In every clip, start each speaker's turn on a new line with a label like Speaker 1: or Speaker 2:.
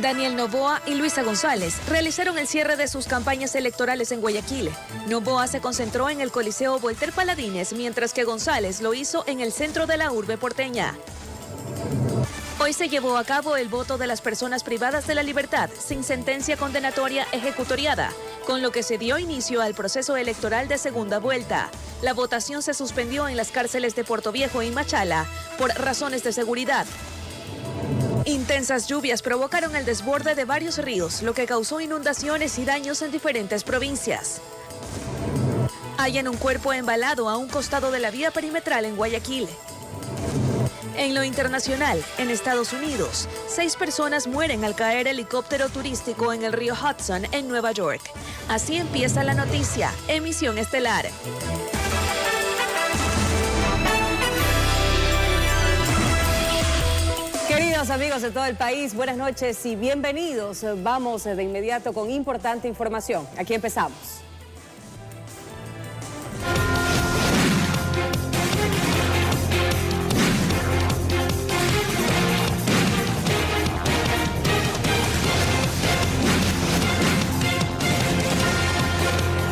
Speaker 1: Daniel Noboa y Luisa González realizaron el cierre de sus campañas electorales en Guayaquil. Noboa se concentró en el Coliseo Voltaire Paladines, mientras que González lo hizo en el centro de la urbe porteña. Hoy se llevó a cabo el voto de las personas privadas de la libertad sin sentencia condenatoria ejecutoriada, con lo que se dio inicio al proceso electoral de segunda vuelta. La votación se suspendió en las cárceles de Puerto Viejo y Machala por razones de seguridad. Intensas lluvias provocaron el desborde de varios ríos, lo que causó inundaciones y daños en diferentes provincias. Hallan un cuerpo embalado a un costado de la vía perimetral en Guayaquil. En lo internacional, en Estados Unidos, 6 personas mueren al caer helicóptero turístico en el río Hudson, en Nueva York. Así empieza la noticia. Emisión estelar.
Speaker 2: Queridos amigos de todo el país, buenas noches y bienvenidos. Vamos de inmediato con importante información. Aquí empezamos.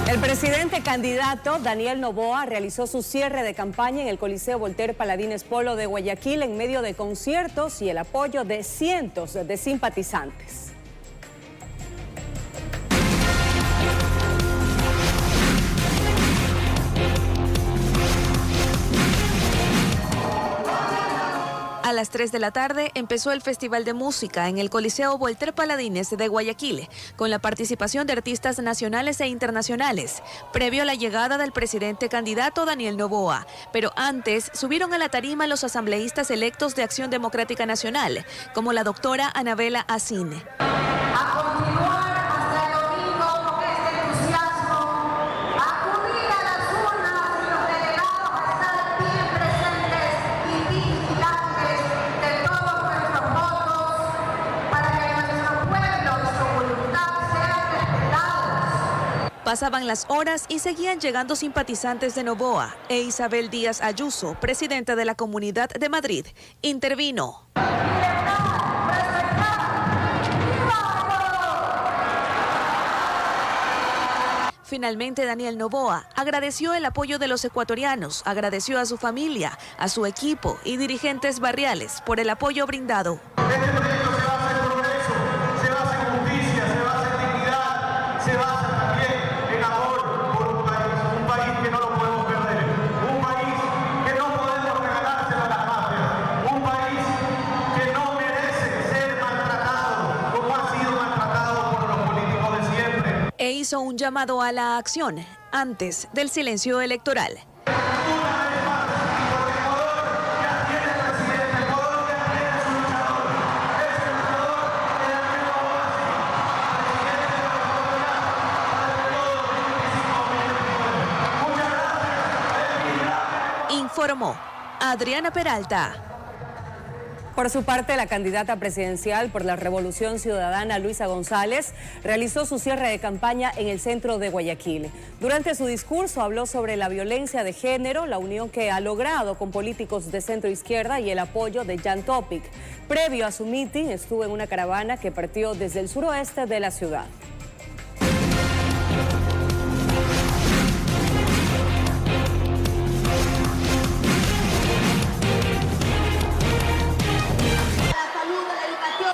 Speaker 2: El presidente candidato Daniel Noboa realizó su cierre de campaña en el Coliseo Voltaire Paladines Polo de Guayaquil en medio de conciertos y el apoyo de cientos de simpatizantes.
Speaker 1: A las 3 de la tarde empezó el Festival de Música en el Coliseo Voltaire Paladines de Guayaquil, con la participación de artistas nacionales e internacionales, previo a la llegada del presidente candidato Daniel Noboa. Pero antes subieron a la tarima los asambleístas electos de Acción Democrática Nacional, como la doctora Anabela Asín. Pasaban las horas y seguían llegando simpatizantes de Noboa e Isabel Díaz Ayuso, presidenta de la Comunidad de Madrid, intervino. Finalmente, Daniel Noboa agradeció el apoyo de los ecuatorianos, agradeció a su familia, a su equipo y dirigentes barriales por el apoyo brindado.
Speaker 3: Este proyecto se basa en progreso, se basa en justicia, se basa en dignidad, se basa también en amor por un país que no lo podemos perder, un país que no podemos regalárselo a las mafias, un país que no merece ser maltratado como ha sido maltratado por los políticos de siempre.
Speaker 1: E hizo un llamado a la acción antes del silencio electoral. Informó Adriana Peralta.
Speaker 2: Por su parte, la candidata presidencial por la Revolución Ciudadana, Luisa González, realizó su cierre de campaña en el centro de Guayaquil. Durante su discurso habló sobre la violencia de género, la unión que ha logrado con políticos de centro izquierda y el apoyo de Jan Topic. Previo a su mitin, estuvo en una caravana que partió desde el suroeste de la ciudad.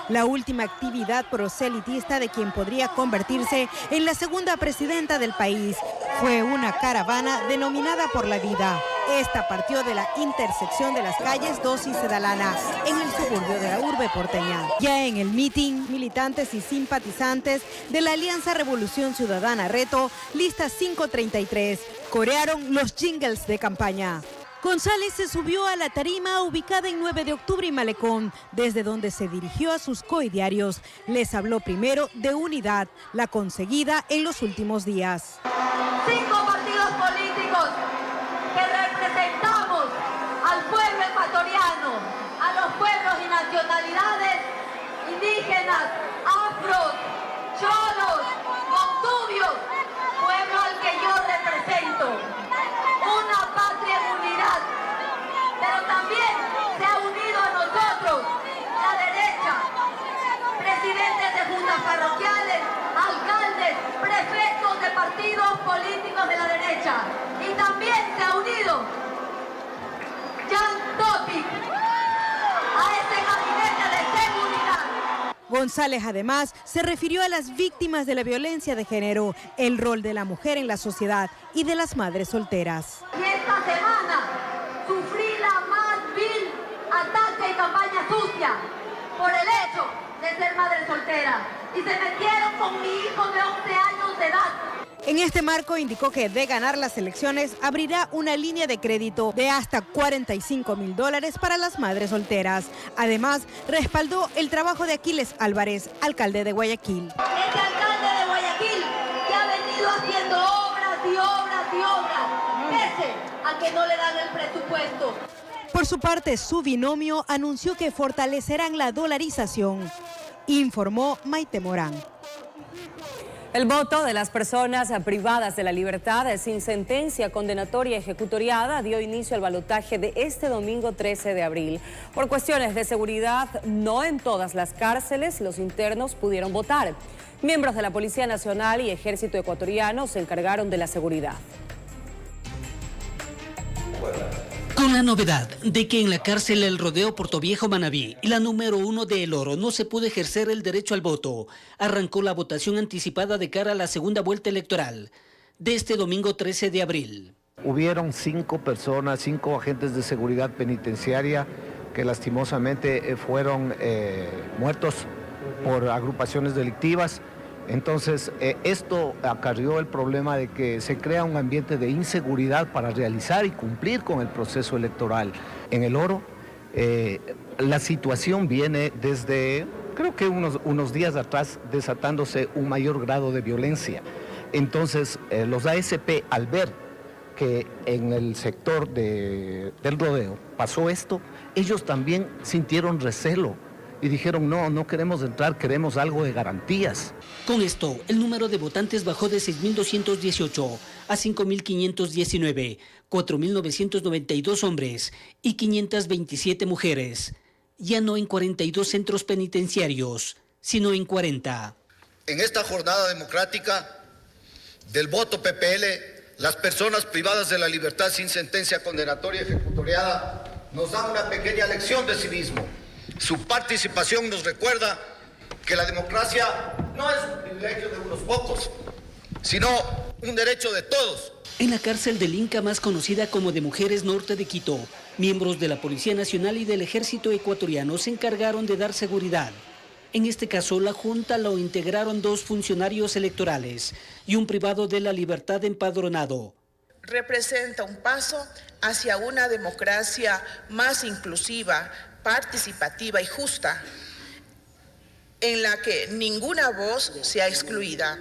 Speaker 4: La última actividad proselitista de quien podría convertirse en la segunda presidenta del país fue una caravana denominada Por la Vida. Esta partió de la intersección de las calles 2 y Sedalana, en el suburbio de la urbe porteña. Ya en el mitin, militantes y simpatizantes de la Alianza Revolución Ciudadana Reto, lista 533, corearon los jingles de campaña. González se subió a la tarima ubicada en 9 de octubre y Malecón, desde donde se dirigió a sus coidiarios. Les habló primero de unidad, la conseguida en los últimos días.
Speaker 5: 5 partidos políticos que representamos al pueblo ecuatoriano, a los pueblos y nacionalidades indígenas, afros, cholos, montubios, pueblo al que yo represento. Una patria en unidad, pero también se ha unido a nosotros la derecha. Presidente
Speaker 4: González además se refirió a las víctimas de la violencia de género, el rol de la mujer en la sociedad y de las madres solteras.
Speaker 5: Y esta semana sufrí la más vil ataque y campaña sucia por el hecho de ser madre soltera y se metieron con mi hijo de 11 años de edad.
Speaker 4: En este marco indicó que de ganar las elecciones abrirá una línea de crédito de hasta $45.000 para las madres solteras. Además, respaldó el trabajo de Aquiles Álvarez, alcalde de Guayaquil.
Speaker 5: Este alcalde de Guayaquil que ha venido haciendo obras y obras y obras, pese a que no le dan el presupuesto.
Speaker 4: Por su parte, su binomio anunció que fortalecerán la dolarización, informó Maite Morán.
Speaker 2: El voto de las personas privadas de la libertad sin sentencia condenatoria ejecutoriada dio inicio al balotaje de este domingo 13 de abril. Por cuestiones de seguridad, no en todas las cárceles los internos pudieron votar. Miembros de la Policía Nacional y Ejército Ecuatoriano se encargaron de la seguridad.
Speaker 6: Con la novedad de que en la cárcel El Rodeo Portoviejo Manabí y la número 1 de El Oro no se pudo ejercer el derecho al voto, arrancó la votación anticipada de cara a la segunda vuelta electoral de este domingo 13 de abril.
Speaker 7: Hubieron 5 personas, 5 agentes de seguridad penitenciaria que lastimosamente fueron muertos por agrupaciones delictivas. Entonces, esto acarrió el problema de que se crea un ambiente de inseguridad para realizar y cumplir con el proceso electoral. En El Oro, la situación viene desde, creo que unos días atrás, desatándose un mayor grado de violencia. Entonces, los ASP, al ver que en el sector del Rodeo pasó esto, ellos también sintieron recelo y dijeron, no queremos entrar, queremos algo de garantías.
Speaker 6: Con esto, el número de votantes bajó de 6.218 a 5.519, 4.992 hombres y 527 mujeres. Ya no en 42 centros penitenciarios, sino en 40.
Speaker 8: En esta jornada democrática del voto PPL, las personas privadas de la libertad sin sentencia condenatoria ejecutoriada nos dan una pequeña lección de civismo. Su participación nos recuerda que la democracia no es un privilegio de unos pocos, sino un derecho de todos.
Speaker 6: En la cárcel del Inca, más conocida como de Mujeres Norte de Quito, miembros de la Policía Nacional y del Ejército Ecuatoriano se encargaron de dar seguridad. En este caso, la Junta lo integraron 2 funcionarios electorales y un privado de la libertad empadronado.
Speaker 9: Representa un paso hacia una democracia más inclusiva, participativa y justa, en la que ninguna voz sea excluida.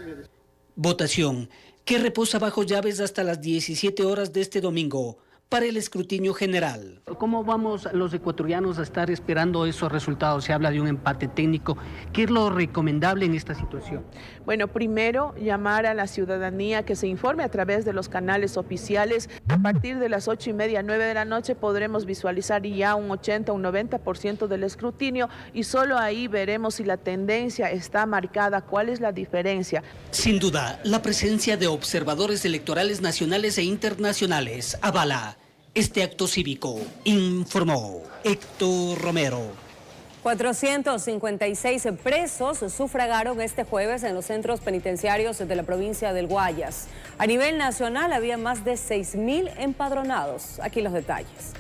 Speaker 6: Votación que reposa bajo llaves hasta las 17 horas de este domingo para el escrutinio general. ¿Cómo vamos los ecuatorianos a estar esperando esos resultados? Se habla de un empate técnico. ¿Qué es lo recomendable en esta situación?
Speaker 9: Bueno, primero llamar a la ciudadanía que se informe a través de los canales oficiales. A partir de las 8:30, 9 de la noche podremos visualizar ya un 80, un 90% del escrutinio y solo ahí veremos si la tendencia está marcada, cuál es la diferencia.
Speaker 6: Sin duda, la presencia de observadores electorales nacionales e internacionales avala este acto cívico, informó Héctor Romero.
Speaker 2: 456 presos sufragaron este jueves en los centros penitenciarios de la provincia del Guayas. A nivel nacional había más de 6.000 empadronados. Aquí los detalles.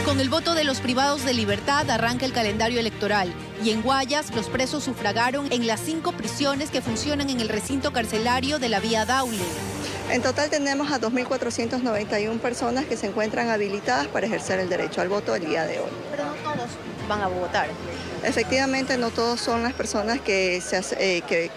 Speaker 10: Con el voto de los privados de libertad arranca el calendario electoral y en Guayas los presos sufragaron en las 5 prisiones que funcionan en el recinto carcelario de la Vía Daule.
Speaker 11: En total tenemos a 2.491 personas que se encuentran habilitadas para ejercer el derecho al voto el día de hoy.
Speaker 10: Pero no todos van a votar.
Speaker 11: Efectivamente, no todos son las personas que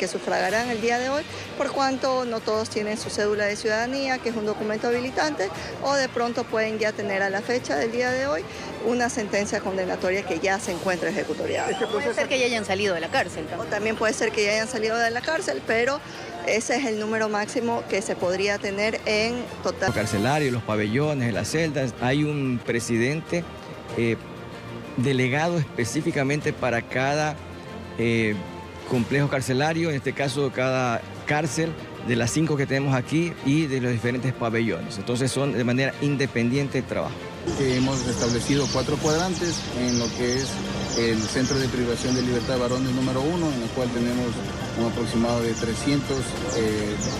Speaker 11: sufragarán el día de hoy, por cuanto no todos tienen su cédula de ciudadanía, que es un documento habilitante, o de pronto pueden ya tener a la fecha del día de hoy una sentencia condenatoria que ya se encuentra ejecutoriada.
Speaker 10: Puede ser que ya hayan salido de la cárcel.
Speaker 11: O también puede ser que ya hayan salido de la cárcel, pero ese es el número máximo que se podría tener en total.
Speaker 12: Los carcelarios, los pabellones, las celdas, hay un presidente delegado específicamente para cada complejo carcelario, en este caso cada cárcel de las 5 que tenemos aquí y de los diferentes pabellones. Entonces son de manera independiente el trabajo.
Speaker 13: Hemos establecido 4 cuadrantes en lo que es el Centro de Privación de Libertad de Varones número 1, en el cual tenemos un aproximado de 300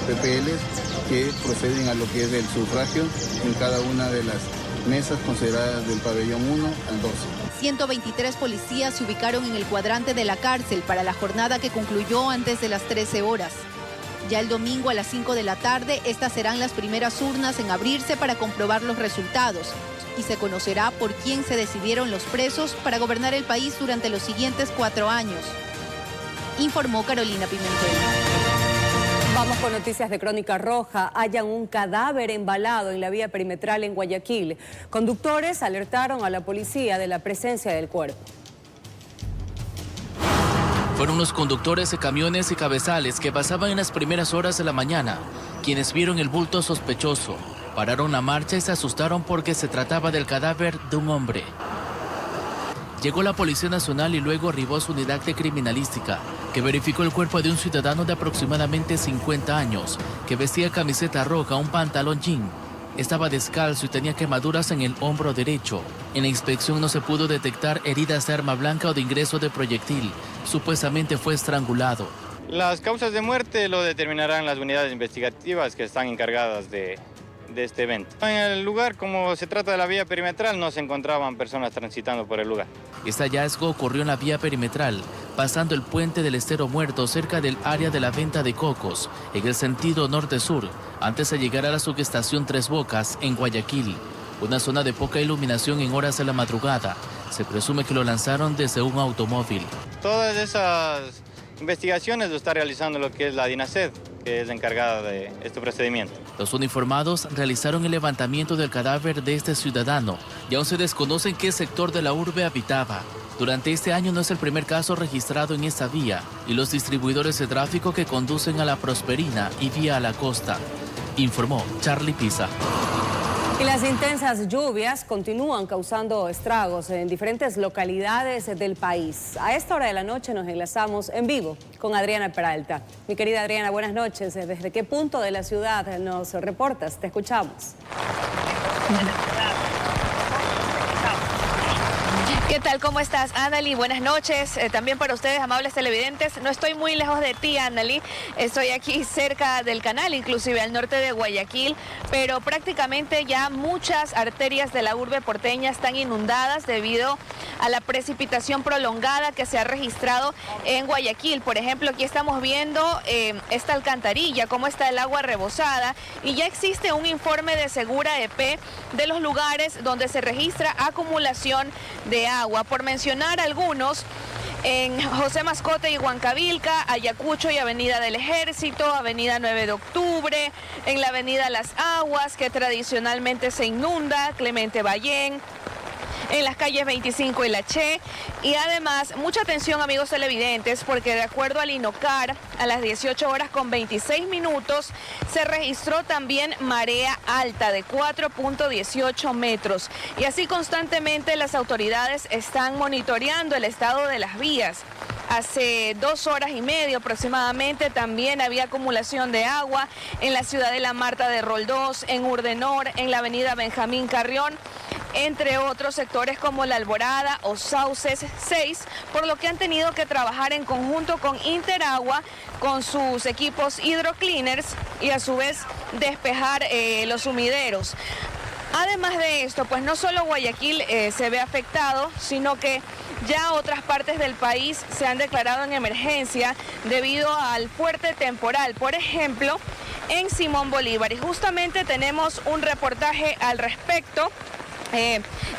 Speaker 13: PPLs que proceden a lo que es el sufragio en cada una de las mesas consideradas del pabellón 1 al 12.
Speaker 10: 123 policías se ubicaron en el cuadrante de la cárcel para la jornada que concluyó antes de las 13 horas. Ya el domingo a las 5 de la tarde, estas serán las primeras urnas en abrirse para comprobar los resultados. Y se conocerá por quién se decidieron los presos para gobernar el país durante los siguientes 4 años. Informó Carolina Pimentel.
Speaker 2: Vamos con noticias de Crónica Roja. Hallan un cadáver embalado en la vía perimetral en Guayaquil. Conductores alertaron a la policía de la presencia del cuerpo.
Speaker 14: Fueron los conductores de camiones y cabezales que pasaban en las primeras horas de la mañana quienes vieron el bulto sospechoso. Pararon la marcha y se asustaron porque se trataba del cadáver de un hombre. Llegó la Policía Nacional y luego arribó su unidad de criminalística, que verificó el cuerpo de un ciudadano de aproximadamente 50 años, que vestía camiseta roja, un pantalón jean. Estaba descalzo y tenía quemaduras en el hombro derecho. En la inspección no se pudo detectar heridas de arma blanca o de ingreso de proyectil. Supuestamente fue estrangulado.
Speaker 15: Las causas de muerte lo determinarán las unidades investigativas que están encargadas de este evento. En el lugar, como se trata de la vía perimetral, no se encontraban personas transitando por el lugar.
Speaker 14: Este hallazgo ocurrió en la vía perimetral, pasando el puente del Estero Muerto cerca del área de la venta de cocos, en el sentido norte-sur, antes de llegar a la subestación Tres Bocas, en Guayaquil. Una zona de poca iluminación en horas de la madrugada. Se presume que lo lanzaron desde un automóvil.
Speaker 15: Todas esas investigaciones lo está realizando lo que es la DINASED, que es la encargada de este procedimiento.
Speaker 14: Los uniformados realizaron el levantamiento del cadáver de este ciudadano y aún se desconoce en qué sector de la urbe habitaba. Durante este año no es el primer caso registrado en esta vía y los distribuidores de tráfico que conducen a La Prosperina y vía a la costa. Informó Charlie Pisa.
Speaker 2: Y las intensas lluvias continúan causando estragos en diferentes localidades del país. A esta hora de la noche nos enlazamos en vivo con Adriana Peralta. Mi querida Adriana, buenas noches. ¿Desde qué punto de la ciudad nos reportas? Te escuchamos.
Speaker 16: ¿Qué tal? ¿Cómo estás, Annali? Buenas noches. También para ustedes, amables televidentes. No estoy muy lejos de ti, Annali. Estoy aquí cerca del canal, inclusive al norte de Guayaquil, pero prácticamente ya muchas arterias de la urbe porteña están inundadas debido a la precipitación prolongada que se ha registrado en Guayaquil. Por ejemplo, aquí estamos viendo esta alcantarilla, cómo está el agua rebosada, y ya existe un informe de Segura EP de los lugares donde se registra acumulación de agua. Por mencionar algunos, en José Mascote y Huancavilca, Ayacucho y Avenida del Ejército, Avenida 9 de Octubre, en la Avenida Las Aguas, que tradicionalmente se inunda, Clemente Ballén, en las calles 25 y La Che. Y además, mucha atención, amigos televidentes, porque de acuerdo al INOCAR, a las 18 horas con 26 minutos, se registró también marea alta de 4.18 metros. Y así constantemente las autoridades están monitoreando el estado de las vías. Hace 2 horas y media aproximadamente también había acumulación de agua en la Ciudadela Marta de Roldós, en Urdenor, en la avenida Benjamín Carrión, entre otros sectores como La Alborada o Sauces 6, por lo que han tenido que trabajar en conjunto con Interagua, con sus equipos hidrocleaners y a su vez despejar los sumideros. Además de esto, pues no solo Guayaquil se ve afectado, sino que ya otras partes del país se han declarado en emergencia debido al fuerte temporal. Por ejemplo, en Simón Bolívar. Y justamente tenemos un reportaje al respecto.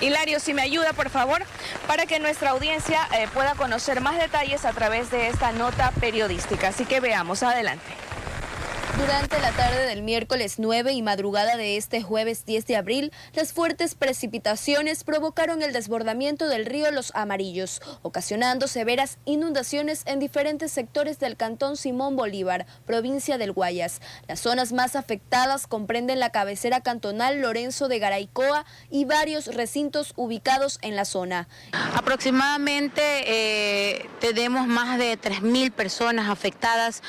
Speaker 16: Hilario, si me ayuda, por favor, para que nuestra audiencia pueda conocer más detalles a través de esta nota periodística. Así que veamos, adelante.
Speaker 17: Durante la tarde del miércoles 9 y madrugada de este jueves 10 de abril, las fuertes precipitaciones provocaron el desbordamiento del río Los Amarillos, ocasionando severas inundaciones en diferentes sectores del cantón Simón Bolívar, provincia del Guayas. Las zonas más afectadas comprenden la cabecera cantonal Lorenzo de Garaycoa y varios recintos ubicados en la zona.
Speaker 18: Aproximadamente tenemos más de 3.000 personas afectadas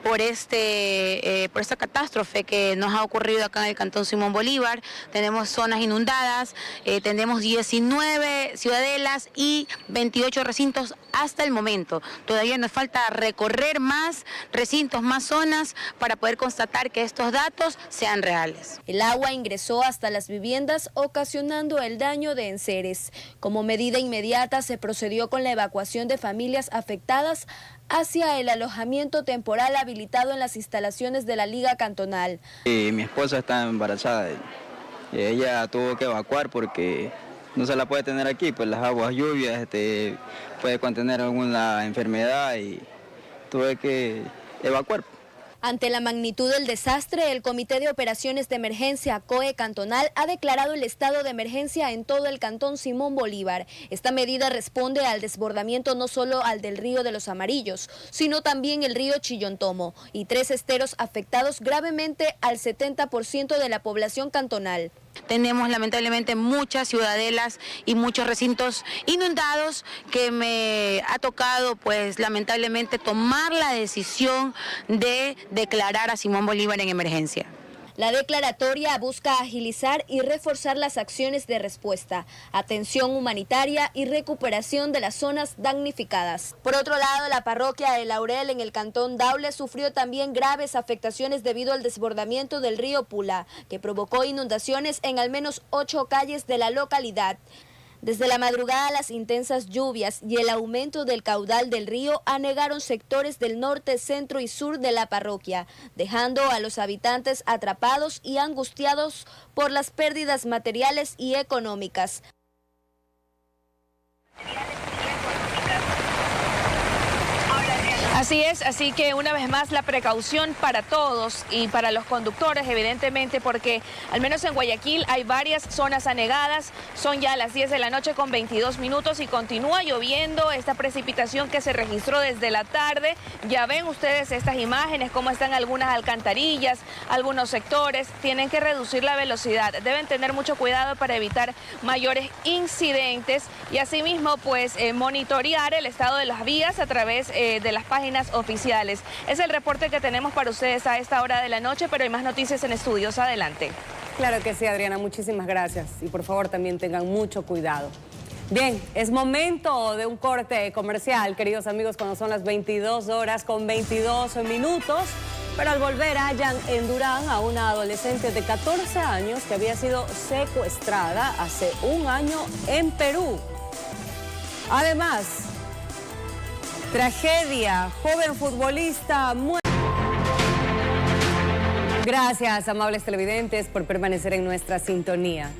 Speaker 18: por este catástrofe que nos ha ocurrido acá en el Cantón Simón Bolívar. Tenemos zonas inundadas, tenemos 19 ciudadelas y 28 recintos hasta el momento. Todavía nos falta recorrer más recintos, más zonas para poder constatar que estos datos sean reales.
Speaker 17: El agua ingresó hasta las viviendas, ocasionando el daño de enseres. Como medida inmediata se procedió con la evacuación de familias afectadas hacia el alojamiento temporal habilitado en las instalaciones de la Liga Cantonal.
Speaker 19: Mi esposa está embarazada y ella tuvo que evacuar porque no se la puede tener aquí, pues las aguas lluvias puede contener alguna enfermedad y tuve que evacuar.
Speaker 17: Ante la magnitud del desastre, el Comité de Operaciones de Emergencia COE Cantonal ha declarado el estado de emergencia en todo el Cantón Simón Bolívar. Esta medida responde al desbordamiento no solo al del río de los Amarillos, sino también el río Chillontomo y 3 esteros afectados gravemente al 70% de la población cantonal.
Speaker 18: Tenemos lamentablemente muchas ciudadelas y muchos recintos inundados que me ha tocado pues lamentablemente tomar la decisión de declarar a Simón Bolívar en emergencia.
Speaker 17: La declaratoria busca agilizar y reforzar las acciones de respuesta, atención humanitaria y recuperación de las zonas damnificadas. Por otro lado, la parroquia de Laurel en el Cantón Daule sufrió también graves afectaciones debido al desbordamiento del río Pula, que provocó inundaciones en al menos 8 calles de la localidad. Desde la madrugada, las intensas lluvias y el aumento del caudal del río anegaron sectores del norte, centro y sur de la parroquia, dejando a los habitantes atrapados y angustiados por las pérdidas materiales y económicas.
Speaker 16: Así es, así que una vez más la precaución para todos y para los conductores, evidentemente, porque al menos en Guayaquil hay varias zonas anegadas. Son ya las 10 de la noche con 22 minutos y continúa lloviendo. Esta precipitación que se registró desde la tarde. Ya ven ustedes estas imágenes, cómo están algunas alcantarillas, algunos sectores. Tienen que reducir la velocidad. Deben tener mucho cuidado para evitar mayores incidentes y asimismo pues monitorear el estado de las vías a través de las páginas oficiales. Es el reporte que tenemos para ustedes a esta hora de la noche, pero hay más noticias en estudios. Adelante.
Speaker 2: Claro que sí, Adriana, muchísimas gracias. Y por favor también tengan mucho cuidado. Bien, es momento de un corte comercial, queridos amigos, cuando son las 22 horas con 22 minutos. Pero al volver hallan en Durán a una adolescente de 14 años que había sido secuestrada hace un año en Perú. Además, tragedia, joven futbolista muere. Gracias, amables televidentes, por permanecer en nuestra sintonía.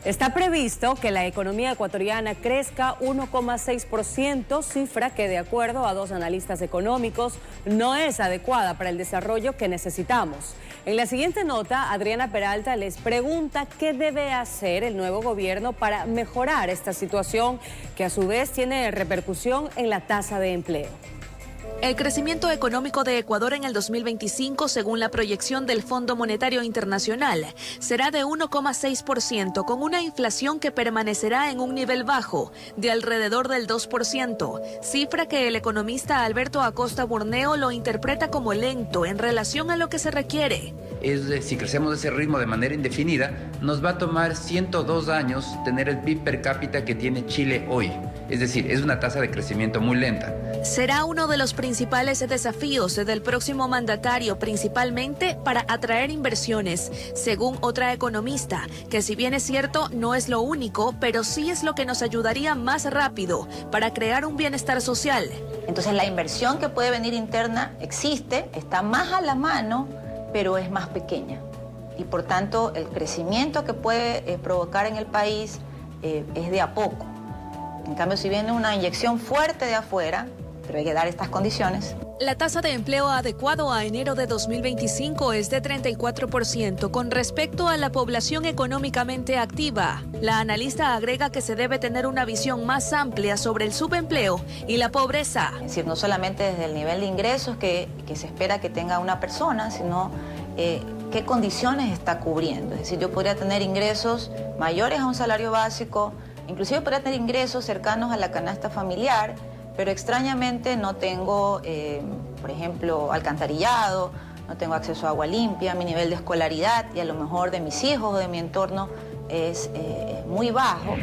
Speaker 2: Está previsto que la economía ecuatoriana crezca 1,6%, cifra que de acuerdo a 2 analistas económicos no es adecuada para el desarrollo que necesitamos. En la siguiente nota, Adriana Peralta les pregunta qué debe hacer el nuevo gobierno para mejorar esta situación que a su vez tiene repercusión en la tasa de empleo.
Speaker 1: El crecimiento económico de Ecuador en el 2025, según la proyección del Fondo Monetario Internacional, será de 1,6%, con una inflación que permanecerá en un nivel bajo, de alrededor del 2%, cifra que el economista Alberto Acosta Borneo lo interpreta como lento en relación a lo que se requiere.
Speaker 20: Si crecemos a ese ritmo de manera indefinida, nos va a tomar 102 años tener el PIB per cápita que tiene Chile hoy. Es decir, es una tasa de crecimiento muy lenta.
Speaker 1: Será uno de los principales desafíos del próximo mandatario, principalmente para atraer inversiones, según otra economista, que si bien es cierto, no es lo único, pero sí es lo que nos ayudaría más rápido para crear un bienestar social.
Speaker 21: Entonces la inversión que puede venir interna existe, está más a la mano, pero es más pequeña. Y por tanto, el crecimiento que puede provocar en el país es de a poco. En cambio, si viene una inyección fuerte de afuera, pero hay que dar estas condiciones.
Speaker 1: La tasa de empleo adecuado a enero de 2025 es de 34% con respecto a la población económicamente activa. La analista agrega que se debe tener una visión más amplia sobre el subempleo y la pobreza.
Speaker 21: Es decir, no solamente desde el nivel de ingresos que se espera que tenga una persona, sino qué condiciones está cubriendo. Es decir, yo podría tener ingresos mayores a un salario básico, inclusive podría tener ingresos cercanos a la canasta familiar, pero extrañamente no tengo, por ejemplo, alcantarillado, no tengo acceso a agua limpia, mi nivel de escolaridad y a lo mejor de mis hijos o de mi entorno es muy bajo.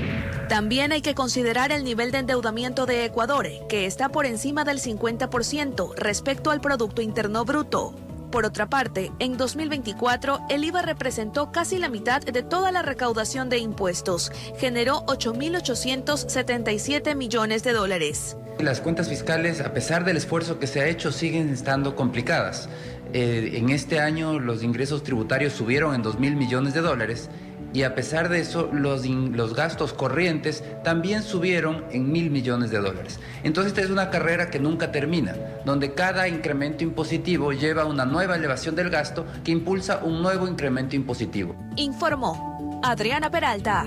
Speaker 1: También hay que considerar el nivel de endeudamiento de Ecuador, que está por encima del 50% respecto al Producto Interno Bruto. Por otra parte, en 2024, el IVA representó casi la mitad de toda la recaudación de impuestos. Generó 8.877 millones de dólares.
Speaker 20: Las cuentas fiscales, a pesar del esfuerzo que se ha hecho, siguen estando complicadas. En este año los ingresos tributarios subieron en 2.000 millones de dólares y a pesar de eso los gastos corrientes también subieron en 1.000 millones de dólares. Entonces esta es una carrera que nunca termina, donde cada incremento impositivo lleva a una nueva elevación del gasto que impulsa un nuevo incremento impositivo.
Speaker 1: Informó Adriana Peralta.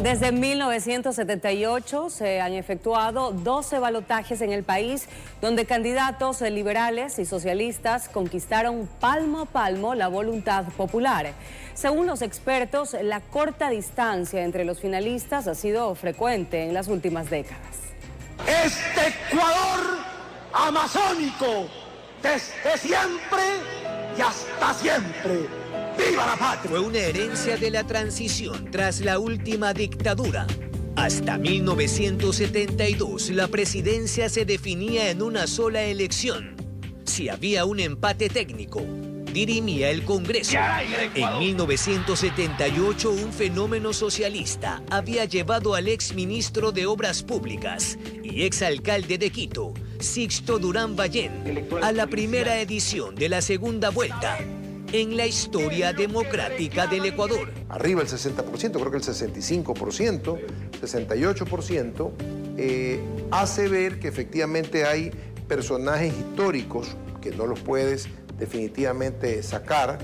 Speaker 2: Desde 1978 se han efectuado 12 balotajes en el país donde candidatos liberales y socialistas conquistaron palmo a palmo la voluntad popular. Según los expertos, la corta distancia entre los finalistas ha sido frecuente en las últimas décadas.
Speaker 3: Este Ecuador amazónico, desde siempre y hasta siempre. ¡Viva la patria!
Speaker 22: Fue una herencia de la transición tras la última dictadura. Hasta 1972, la presidencia se definía en una sola elección. Si había un empate técnico, dirimía el Congreso. En 1978, un fenómeno socialista había llevado al exministro de Obras Públicas y exalcalde de Quito, Sixto Durán Ballén, a la primera edición de la segunda vuelta en la historia democrática del Ecuador.
Speaker 23: Arriba el 60%, creo que el 65%, 68%, hace ver que efectivamente hay personajes históricos que no los puedes definitivamente sacar,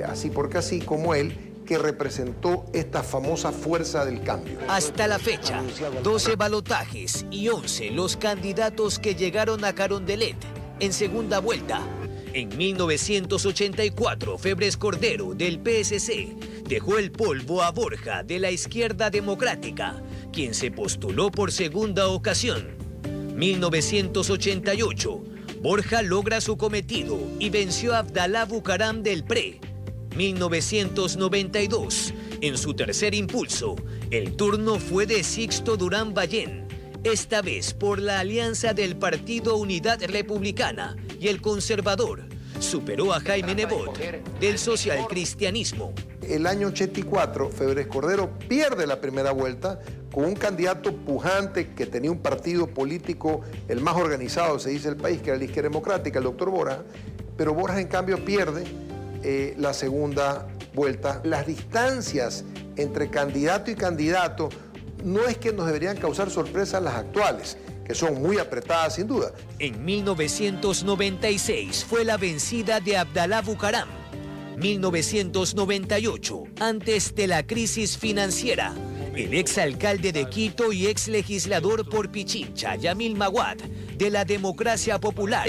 Speaker 23: así porque así, como él, que representó esta famosa fuerza del cambio.
Speaker 22: Hasta la fecha, 12 balotajes y 11 los candidatos que llegaron a Carondelet en segunda vuelta. En 1984, Febres Cordero, del PSC, dejó el polvo a Borja, de la Izquierda Democrática, quien se postuló por segunda ocasión. 1988, Borja logra su cometido y venció a Abdalá Bucaram del PRE. 1992, en su tercer impulso, el turno fue de Sixto Durán Ballén, esta vez por la alianza del Partido Unidad Republicana y el Conservador. Superó a Jaime Nebot, del socialcristianismo.
Speaker 23: El año 84, Febres Cordero pierde la primera vuelta con un candidato pujante que tenía un partido político, el más organizado, se dice, el país, que era la Izquierda Democrática, el doctor Borja, pero Borja en cambio pierde la segunda vuelta. Las distancias entre candidato y candidato no es que nos deberían causar sorpresa las actuales, que son muy apretadas sin duda.
Speaker 22: En 1996 fue la vencida de Abdalá Bucaram. 1998, antes de la crisis financiera, el exalcalde de Quito y exlegislador por Pichincha, Yamil Maguad, de la Democracia Popular,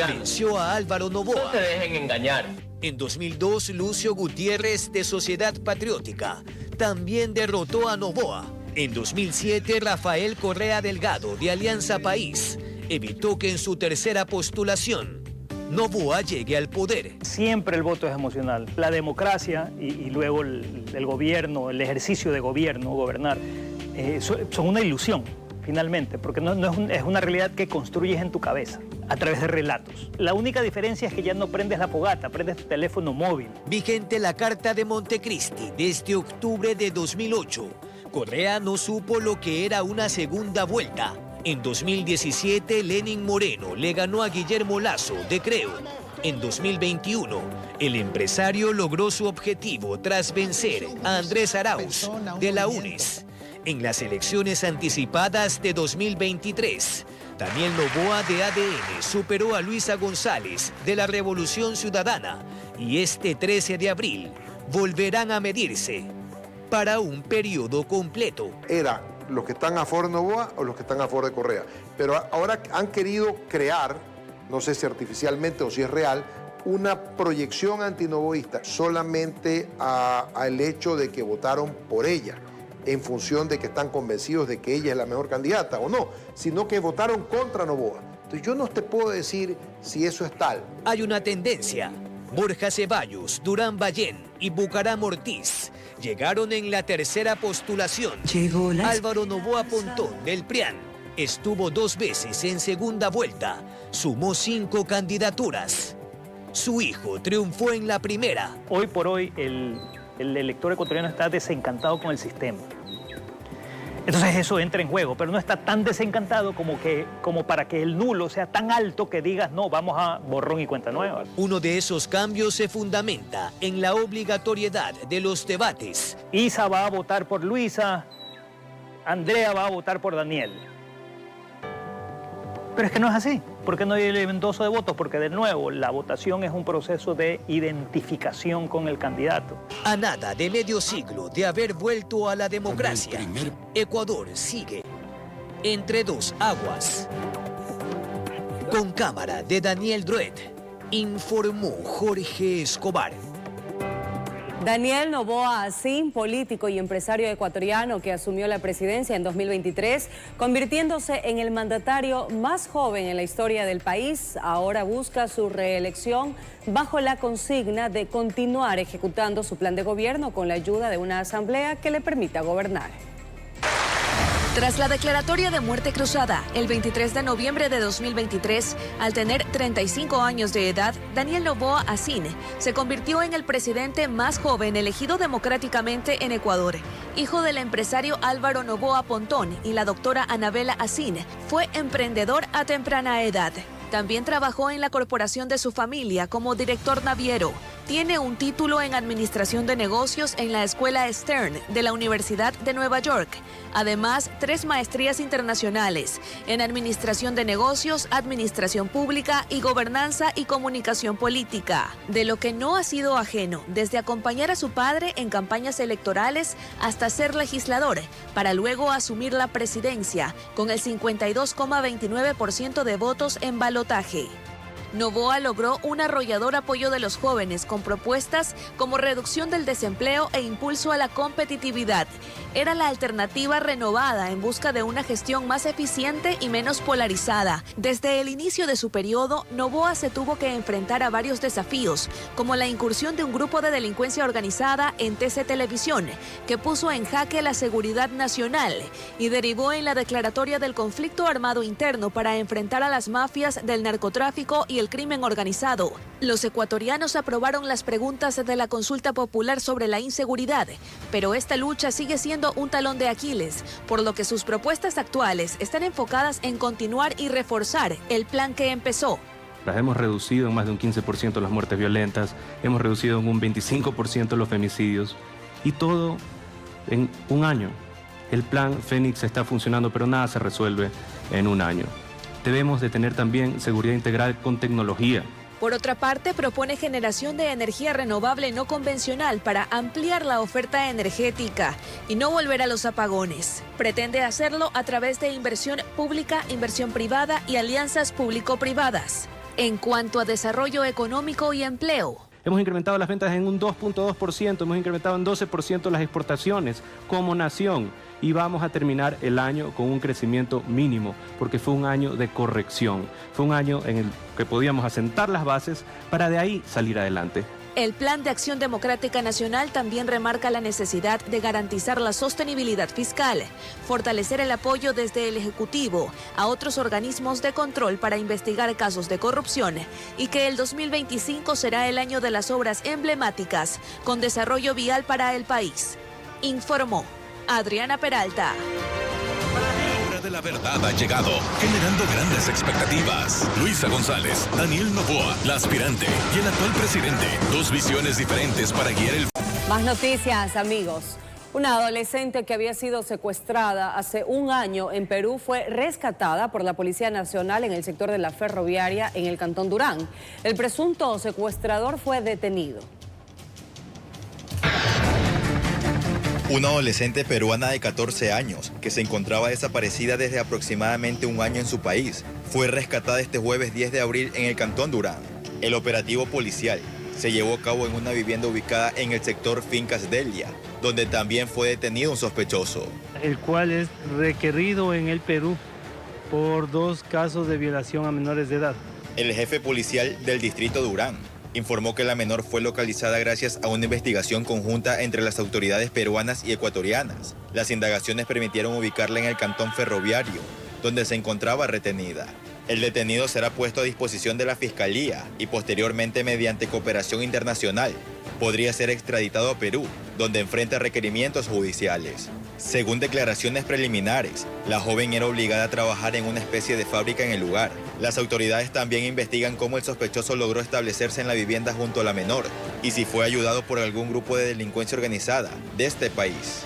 Speaker 22: venció a Álvaro Noboa.
Speaker 24: No te dejen engañar.
Speaker 22: En 2002, Lucio Gutiérrez, de Sociedad Patriótica, también derrotó a Noboa. En 2007, Rafael Correa Delgado, de Alianza País, evitó que en su tercera postulación Noboa llegue al poder.
Speaker 25: Siempre el voto es emocional. La democracia y luego el gobierno, el ejercicio de gobierno, gobernar, son una ilusión, finalmente, porque es una realidad que construyes en tu cabeza a través de relatos. La única diferencia es que ya no prendes la fogata, prendes tu teléfono móvil.
Speaker 22: Vigente la Carta de Montecristi desde octubre de 2008. Correa no supo lo que era una segunda vuelta. En 2017, Lenin Moreno le ganó a Guillermo Lasso, de Creo. En 2021, el empresario logró su objetivo tras vencer a Andrés Arauz, de la UNES. En las elecciones anticipadas de 2023, Daniel Noboa, de ADN, superó a Luisa González, de la Revolución Ciudadana. Y este 13 de abril volverán a medirse para un periodo completo.
Speaker 23: Era los que están a favor de Noboa o los que están a favor de Correa. Pero ahora han querido crear, no sé si artificialmente o si es real, una proyección antinoboísta solamente al hecho de que votaron por ella, en función de que están convencidos de que ella es la mejor candidata o no, sino que votaron contra Noboa. Entonces yo no te puedo decir si eso es tal.
Speaker 22: Hay una tendencia. Borja Ceballos, Durán Ballén y Bucaram Ortiz llegaron en la tercera postulación. Álvaro Noboa Pontón, del PRIAN, estuvo 2 veces en segunda vuelta. Sumó 5 candidaturas. Su hijo triunfó en la primera.
Speaker 25: Hoy por hoy el elector ecuatoriano está desencantado con el sistema. Entonces eso entra en juego, pero no está tan desencantado como para que el nulo sea tan alto que digas, no, vamos a borrón y cuenta nueva.
Speaker 22: Uno de esos cambios se fundamenta en la obligatoriedad de los debates.
Speaker 25: Isa va a votar por Luisa, Andrea va a votar por Daniel. Pero es que no es así. ¿Por qué no hay el endoso de votos? Porque de nuevo, la votación es un proceso de identificación con el candidato.
Speaker 22: A nada de medio siglo de haber vuelto a la democracia, Ecuador sigue entre 2 aguas. Con cámara de Daniel Druet, informó Jorge Escobar.
Speaker 2: Daniel Noboa Asín, político y empresario ecuatoriano que asumió la presidencia en 2023, convirtiéndose en el mandatario más joven en la historia del país, ahora busca su reelección bajo la consigna de continuar ejecutando su plan de gobierno con la ayuda de una asamblea que le permita gobernar.
Speaker 1: Tras la declaratoria de muerte cruzada el 23 de noviembre de 2023, al tener 35 años de edad, Daniel Noboa Asín se convirtió en el presidente más joven elegido democráticamente en Ecuador. Hijo del empresario Álvaro Noboa Pontón y la doctora Anabela Asín, fue emprendedor a temprana edad. También trabajó en la corporación de su familia como director naviero. Tiene un título en Administración de Negocios en la Escuela Stern de la Universidad de Nueva York. Además, 3 maestrías internacionales en Administración de Negocios, Administración Pública y Gobernanza y Comunicación Política. De lo que no ha sido ajeno, desde acompañar a su padre en campañas electorales hasta ser legislador, para luego asumir la presidencia con el 52,29% de votos en balotaje. Noboa logró un arrollador apoyo de los jóvenes con propuestas como reducción del desempleo e impulso a la competitividad. Era la alternativa renovada en busca de una gestión más eficiente y menos polarizada. Desde el inicio de su periodo, Noboa se tuvo que enfrentar a varios desafíos, como la incursión de un grupo de delincuencia organizada en TC Televisión, que puso en jaque la seguridad nacional y derivó en la declaratoria del conflicto armado interno para enfrentar a las mafias del narcotráfico y el crimen organizado. Los ecuatorianos aprobaron las preguntas de la consulta popular sobre la inseguridad, pero esta lucha sigue siendo un talón de Aquiles, por lo que sus propuestas actuales están enfocadas en continuar y reforzar el plan que empezó.
Speaker 4: Hemos reducido en más de un 15% las muertes violentas, hemos reducido en un 25% los femicidios, y todo en un año. El plan Fénix está funcionando, pero nada se resuelve en un año. Debemos de tener también seguridad integral con tecnología.
Speaker 1: Por otra parte, propone generación de energía renovable no convencional para ampliar la oferta energética y no volver a los apagones. Pretende hacerlo a través de inversión pública, inversión privada y alianzas público-privadas. En cuanto a desarrollo económico y empleo,
Speaker 4: hemos incrementado las ventas en un 2.2%, hemos incrementado en 12% las exportaciones como nación y vamos a terminar el año con un crecimiento mínimo porque fue un año de corrección, fue un año en el que podíamos asentar las bases para de ahí salir adelante.
Speaker 1: El Plan de Acción Democrática Nacional también remarca la necesidad de garantizar la sostenibilidad fiscal, fortalecer el apoyo desde el Ejecutivo a otros organismos de control para investigar casos de corrupción y que el 2025 será el año de las obras emblemáticas con desarrollo vial para el país. Informó Adriana Peralta.
Speaker 5: La hora de la verdad ha llegado, generando grandes expectativas. Luisa González, Daniel Noboa, la aspirante y el actual presidente. 2 visiones diferentes para guiar el...
Speaker 2: Más noticias, amigos. Una adolescente que había sido secuestrada hace un año en Perú fue rescatada por la Policía Nacional en el sector de la ferroviaria en el Cantón Durán. El presunto secuestrador fue detenido.
Speaker 7: Una adolescente peruana de 14 años, que se encontraba desaparecida desde aproximadamente un año en su país, fue rescatada este jueves 10 de abril en el Cantón Durán. El operativo policial se llevó a cabo en una vivienda ubicada en el sector Fincas Delia, donde también fue detenido un sospechoso.
Speaker 8: El cual es requerido en el Perú
Speaker 6: por 2 casos de violación a menores de edad.
Speaker 7: El jefe policial del distrito Durán informó que la menor fue localizada gracias a una investigación conjunta entre las autoridades peruanas y ecuatorianas. Las indagaciones permitieron ubicarla en el cantón ferroviario, donde se encontraba retenida. El detenido será puesto a disposición de la Fiscalía y posteriormente, mediante cooperación internacional, podría ser extraditado a Perú, donde enfrenta requerimientos judiciales. Según declaraciones preliminares, la joven era obligada a trabajar en una especie de fábrica en el lugar. Las autoridades también investigan cómo el sospechoso logró establecerse en la vivienda junto a la menor y si fue ayudado por algún grupo de delincuencia organizada de este país.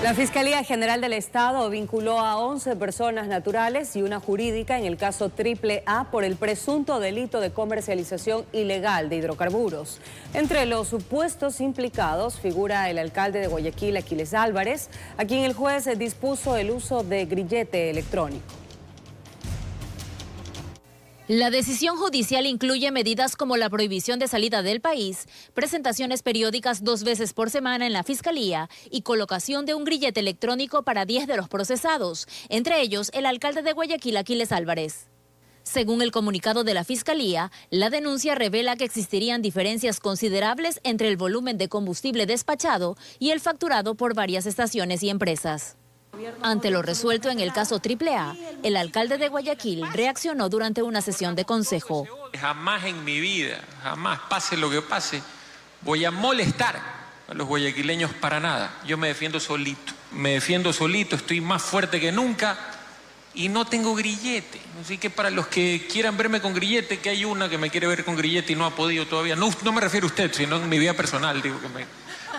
Speaker 2: La Fiscalía General del Estado vinculó a 11 personas naturales y una jurídica en el caso Triple A por el presunto delito de comercialización ilegal de hidrocarburos. Entre los supuestos implicados figura el alcalde de Guayaquil, Aquiles Álvarez, a quien el juez dispuso el uso de grillete electrónico.
Speaker 8: La decisión judicial incluye medidas como la prohibición de salida del país, presentaciones periódicas 2 veces por semana en la Fiscalía y colocación de un grillete electrónico para 10 de los procesados, entre ellos el alcalde de Guayaquil, Aquiles Álvarez. Según el comunicado de la Fiscalía, la denuncia revela que existirían diferencias considerables entre el volumen de combustible despachado y el facturado por varias estaciones y empresas. Ante lo resuelto en el caso Triple A, el alcalde de Guayaquil reaccionó durante una sesión de consejo.
Speaker 9: Jamás en mi vida, jamás, pase lo que pase, voy a molestar a los guayaquileños para nada. Yo me defiendo solito, estoy más fuerte que nunca y no tengo grillete. Así que para los que quieran verme con grillete, que hay una que me quiere ver con grillete y no ha podido todavía, no me refiero a usted, sino en mi vida personal, digo que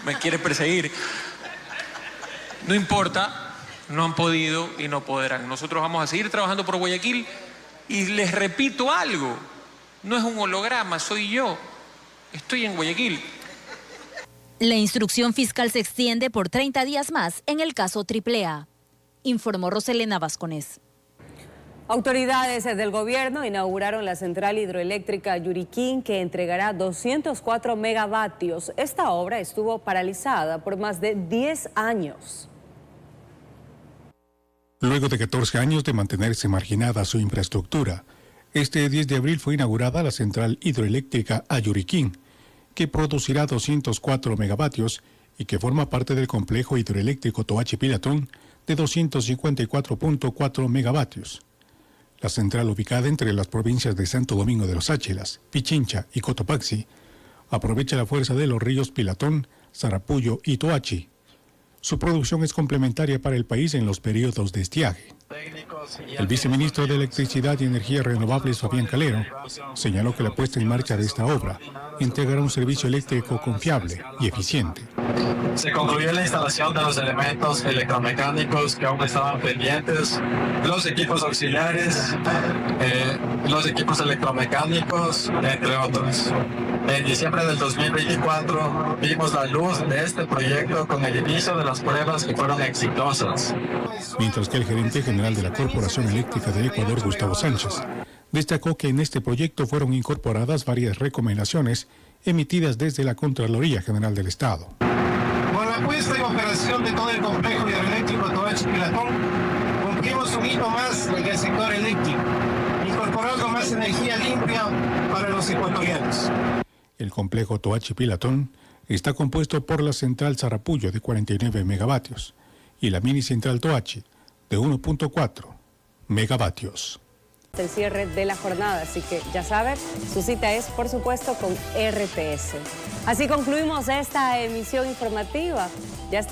Speaker 9: me quiere perseguir. No importa. No han podido y no podrán. Nosotros vamos a seguir trabajando por Guayaquil y les repito algo, no es un holograma, soy yo, estoy en Guayaquil.
Speaker 8: La instrucción fiscal se extiende por 30 días más en el caso Triple A, informó Roselena Vascones.
Speaker 2: Autoridades del gobierno inauguraron la central hidroeléctrica Yuriquín, que entregará 204 megavatios. Esta obra estuvo paralizada por más de 10 años.
Speaker 11: Luego de 14 años de mantenerse marginada su infraestructura, este 10 de abril fue inaugurada la central hidroeléctrica Ayuriquín, que producirá 204 megavatios y que forma parte del complejo hidroeléctrico Toachi Pilatón de 254.4 megavatios. La central, ubicada entre las provincias de Santo Domingo de los Áchilas, Pichincha y Cotopaxi, aprovecha la fuerza de los ríos Pilatón, Sarapullo y Toachi. Su producción es complementaria para el país en los periodos de estiaje. El viceministro de Electricidad y Energías Renovables, Fabián Calero, señaló que la puesta en marcha de esta obra integrará un servicio eléctrico confiable y eficiente.
Speaker 24: Se concluyó la instalación de los elementos electromecánicos que aún estaban pendientes, los equipos auxiliares, los equipos electromecánicos, entre otros. En diciembre del 2024 vimos la luz de este proyecto con el inicio de las pruebas que fueron exitosas.
Speaker 11: Mientras que el gerente general de la Corporación Eléctrica del Ecuador, Gustavo Sánchez, destacó que en este proyecto fueron incorporadas varias recomendaciones emitidas desde la Contraloría General del Estado.
Speaker 26: Con la puesta en operación de todo el complejo hidroeléctrico Toachi Pilatón, cumplimos un hito más en el sector eléctrico, incorporando más energía limpia para los ecuatorianos.
Speaker 11: El complejo Toachi Pilatón está compuesto por la central Sarapullo de 49 megavatios y la mini central Toachi de 1.4 megavatios.
Speaker 2: El cierre de la jornada, así que ya saben, su cita es, por supuesto, con RTS. Así concluimos esta emisión informativa. Ya está